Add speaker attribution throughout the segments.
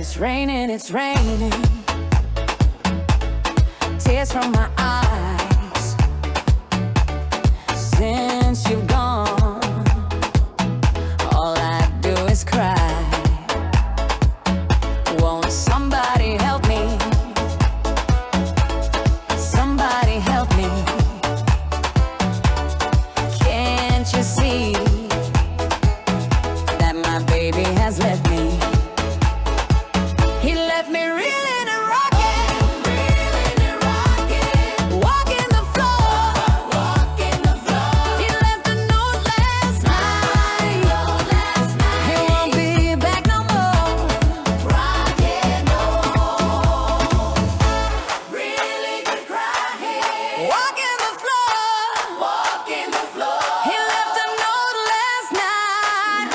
Speaker 1: it's raining, it's raining. Tears from my eyes. Since you've gone, all I do is cry. Won't somebody help me? Somebody help me. Can't you see that my baby has left me? He left me reeling and rocking, walking the floor. He left a note last night. He won't be back no more. Rocking home, really good crying. Walking the floor. He left a note last night.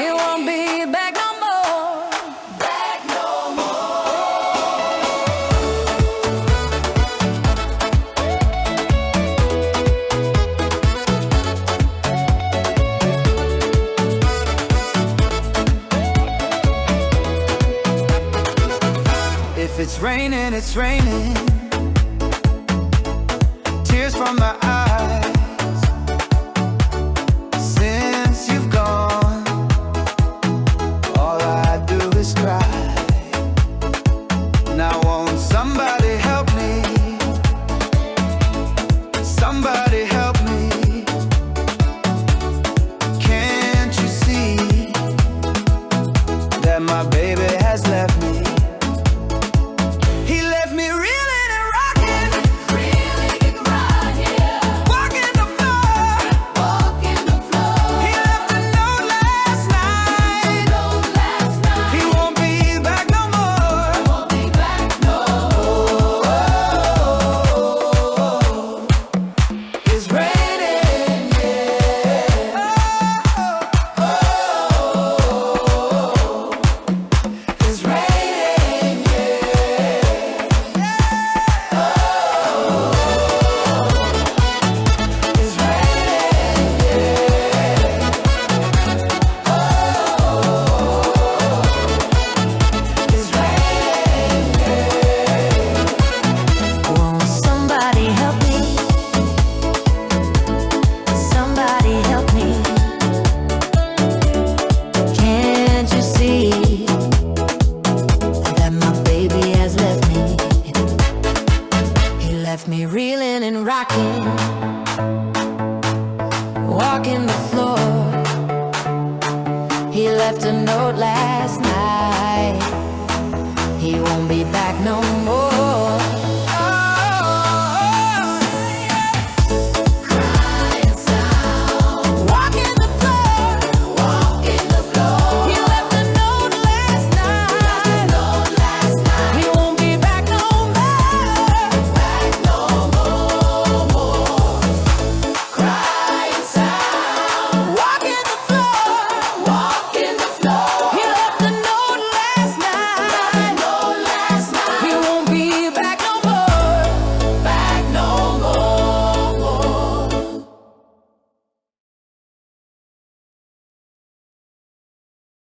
Speaker 1: He won't be back no more.
Speaker 2: If it's raining, it's raining. Tears from my eyes. Since you've gone, all I do is cry. Now won't somebody help me? Somebody help me. Can't you see that my baby has left me? He left me reeling and rocking, walking the floor. He left a note last night. He won't be back no more. It's raining, yeah. It's raining,
Speaker 1: Won't somebody help me? Somebody help me. Can't you see that my baby has left me? He left me reeling and rocking, walking the floor. He left a note last night. He won't be back no more.